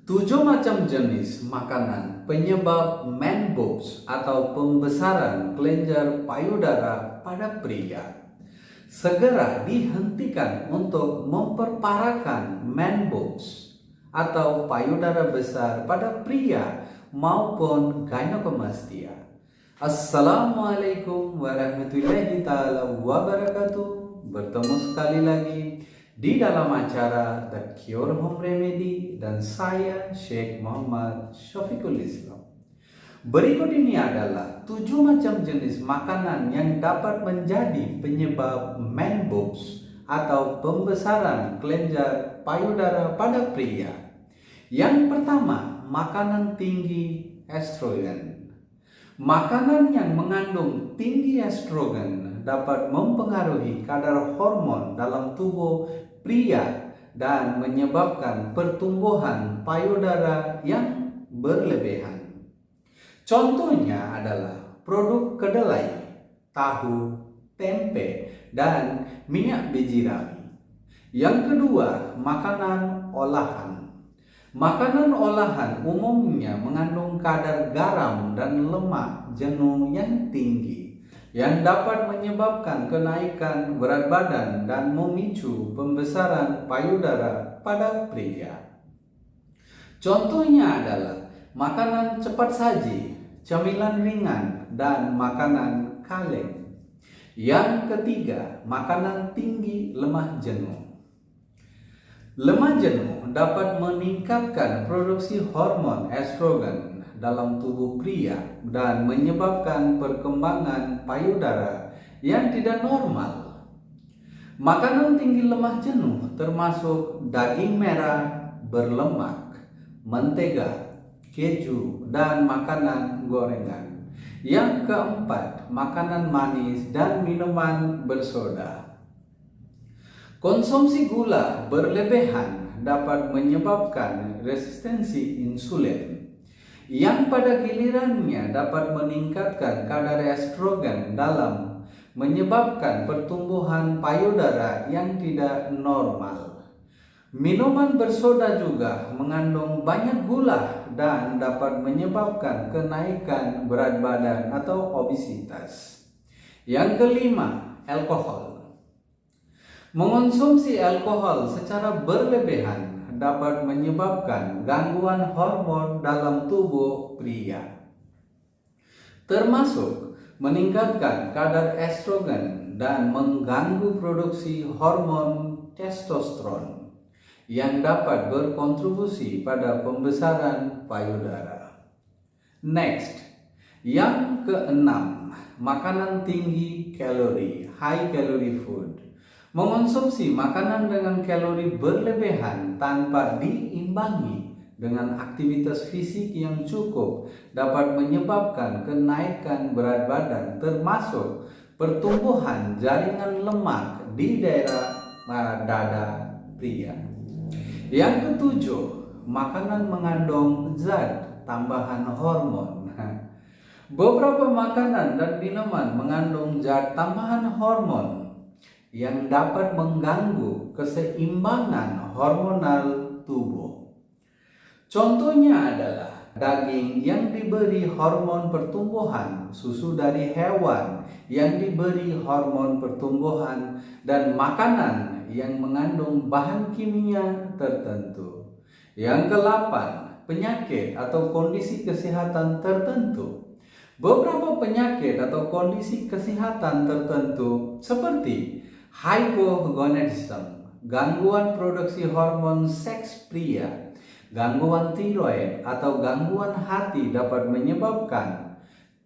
7 macam jenis makanan penyebab man boobs atau pembesaran kelenjar payudara pada pria. Segera dihentikan untuk memperparahkan man boobs atau payudara besar pada pria maupun gynecomastia. Assalamualaikum warahmatullahi taala wabarakatuh. Bertemu sekali lagi di dalam acara The Cure Home Remedy dan saya Sheikh Muhammad Syafiqul Islam. Berikut ini adalah 7 macam jenis makanan yang dapat menjadi penyebab man boobs atau pembesaran kelenjar payudara pada pria. Yang pertama, makanan tinggi estrogen. Makanan yang mengandung tinggi estrogen dapat mempengaruhi kadar hormon dalam tubuh pria dan menyebabkan pertumbuhan payudara yang berlebihan. Contohnya adalah produk kedelai, tahu, tempe, dan minyak biji rawi. Yang kedua, makanan olahan. Makanan olahan umumnya mengandung kadar garam dan lemak jenuh yang tinggi yang dapat menyebabkan kenaikan berat badan dan memicu pembesaran payudara pada pria. Contohnya adalah makanan cepat saji, cemilan ringan, dan makanan kaleng. Yang ketiga, makanan tinggi lemak jenuh. Lemak jenuh dapat meningkatkan produksi hormon estrogen dalam tubuh pria dan menyebabkan perkembangan payudara yang tidak normal. Makanan tinggi lemak jenuh termasuk daging merah berlemak, mentega, keju, dan makanan gorengan. Yang keempat, makanan manis dan minuman bersoda. Konsumsi gula berlebihan dapat menyebabkan resistensi insulin, yang pada gilirannya dapat meningkatkan kadar estrogen dalam menyebabkan pertumbuhan payudara yang tidak normal. Minuman bersoda juga mengandung banyak gula dan dapat menyebabkan kenaikan berat badan atau obesitas. Yang kelima, alkohol. Mengonsumsi alkohol secara berlebihan dapat menyebabkan gangguan hormon dalam tubuh pria, termasuk meningkatkan kadar estrogen dan mengganggu produksi hormon testosteron yang dapat berkontribusi pada pembesaran payudara. Next, yang keenam, makanan tinggi kalori, high calorie food. Mengonsumsi makanan dengan kalori berlebihan tanpa diimbangi dengan aktivitas fisik yang cukup dapat menyebabkan kenaikan berat badan, termasuk pertumbuhan jaringan lemak di daerah dada pria. Yang ketujuh, makanan mengandung zat tambahan hormon. Beberapa makanan dan minuman mengandung zat tambahan hormon yang dapat mengganggu keseimbangan hormonal tubuh. Contohnya adalah daging yang diberi hormon pertumbuhan, susu dari hewan yang diberi hormon pertumbuhan, dan makanan yang mengandung bahan kimia tertentu. Yang kedelapan, penyakit atau kondisi kesehatan tertentu. Beberapa penyakit atau kondisi kesehatan tertentu seperti hypogonadism, gangguan produksi hormon seks pria, gangguan tiroid, atau gangguan hati dapat menyebabkan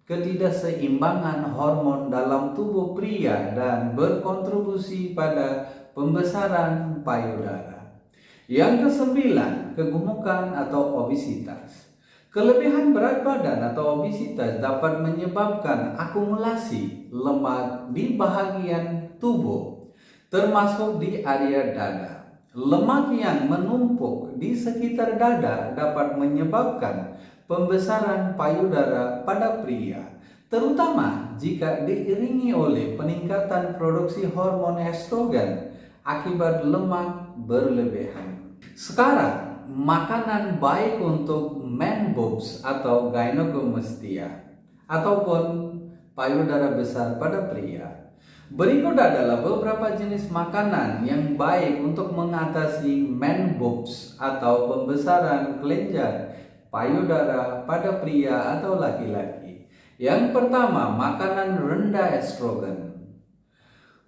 ketidakseimbangan hormon dalam tubuh pria dan berkontribusi pada pembesaran payudara. Yang kesembilan, kegemukan atau obesitas. Kelebihan berat badan atau obesitas dapat menyebabkan akumulasi lemak di bahagian tubuh, termasuk di area dada. Lemak yang menumpuk di sekitar dada dapat menyebabkan pembesaran payudara pada pria, terutama jika diiringi oleh peningkatan produksi hormon estrogen akibat lemak berlebihan. Sekarang, makanan baik untuk man boobs atau gynecomastia ataupun payudara besar pada pria. Berikut adalah beberapa jenis makanan yang baik untuk mengatasi man boobs atau pembesaran kelenjar payudara pada pria atau laki-laki. Yang pertama, makanan rendah estrogen.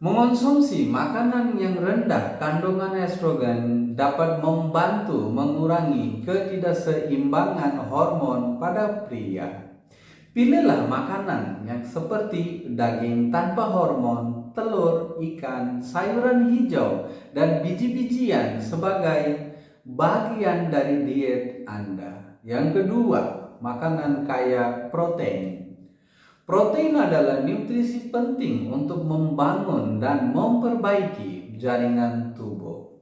Mengonsumsi makanan yang rendah kandungan estrogen dapat membantu mengurangi ketidakseimbangan hormon pada pria. Pilihlah makanan yang seperti daging tanpa hormon, telur, ikan, sayuran hijau, dan biji-bijian sebagai bagian dari diet Anda. Yang kedua, makanan kaya protein. Protein adalah nutrisi penting untuk membangun dan memperbaiki jaringan tubuh.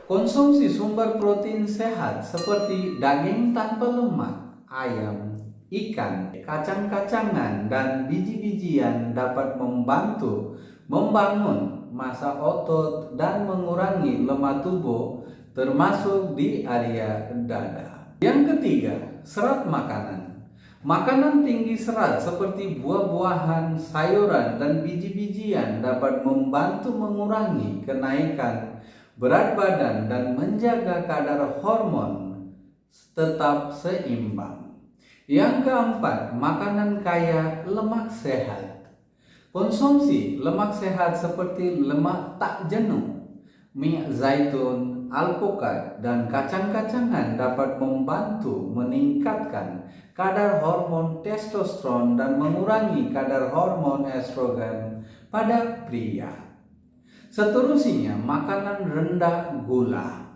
Konsumsi sumber protein sehat seperti daging tanpa lemak, ayam, ikan, kacang-kacangan, dan biji-bijian dapat membantu membangun massa otot dan mengurangi lemak tubuh termasuk di area dada. Yang ketiga, serat makanan. Makanan tinggi serat seperti buah-buahan, sayuran, dan biji-bijian dapat membantu mengurangi kenaikan berat badan dan menjaga kadar hormon tetap seimbang. Yang keempat, makanan kaya lemak sehat. Konsumsi lemak sehat seperti lemak tak jenuh, minyak zaitun, alpukat, dan kacang-kacangan dapat membantu meningkatkan kadar hormon testosteron dan mengurangi kadar hormon estrogen pada pria. Seterusnya, makanan rendah gula.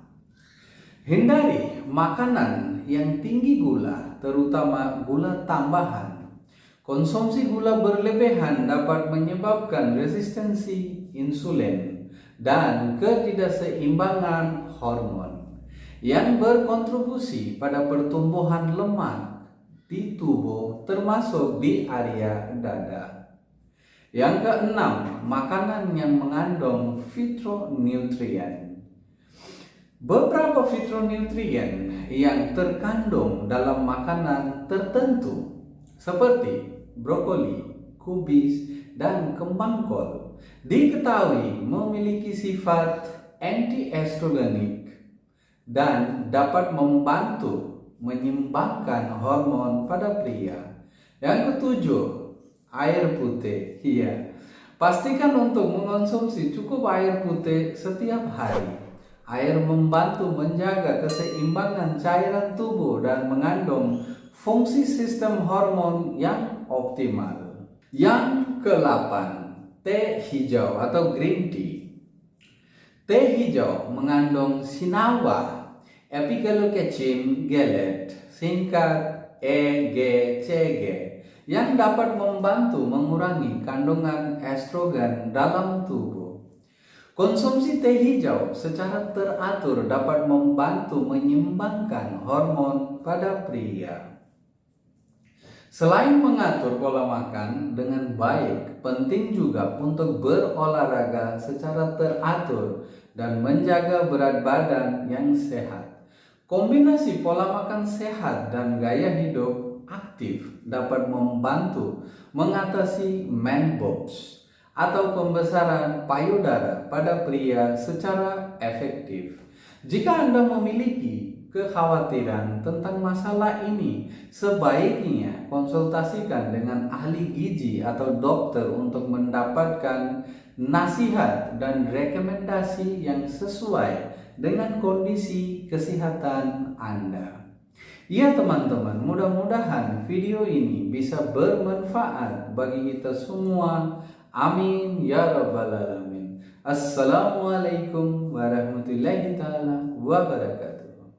Hindari makanan yang tinggi gula, terutama gula tambahan. Konsumsi gula berlebihan dapat menyebabkan resistensi insulin dan ketidakseimbangan hormon yang berkontribusi pada pertumbuhan lemak di tubuh termasuk di area dada. Yang keenam, makanan yang mengandung fitonutrien. Beberapa fitonutrien yang terkandung dalam makanan tertentu seperti brokoli, kubis, dan kembang kol diketahui memiliki sifat anti-estrogenik dan dapat membantu menyeimbangkan hormon pada pria. Yang ketujuh, air putih. Iya, pastikan untuk mengonsumsi cukup air putih setiap hari. Air membantu menjaga keseimbangan cairan tubuh dan mengandung fungsi sistem hormon yang optimal. Yang ke-8, teh hijau atau green tea. Teh hijau mengandung sinawa, epigallocatechin gellate, singkat EGCG, yang dapat membantu mengurangi kandungan estrogen dalam tubuh. Konsumsi teh hijau secara teratur dapat membantu menyeimbangkan hormon pada pria. Selain mengatur pola makan dengan baik, penting juga untuk berolahraga secara teratur dan menjaga berat badan yang sehat. Kombinasi pola makan sehat dan gaya hidup aktif dapat membantu mengatasi man boobs atau pembesaran payudara pada pria secara efektif. Jika Anda memiliki kekhawatiran tentang masalah ini, sebaiknya konsultasikan dengan ahli gizi atau dokter untuk mendapatkan nasihat dan rekomendasi yang sesuai dengan kondisi kesehatan Anda. Ya teman-teman, mudah-mudahan video ini bisa bermanfaat bagi kita semua. Amin ya rabbal alamin. Assalamualaikum warahmatullahi taala wabarakatuh.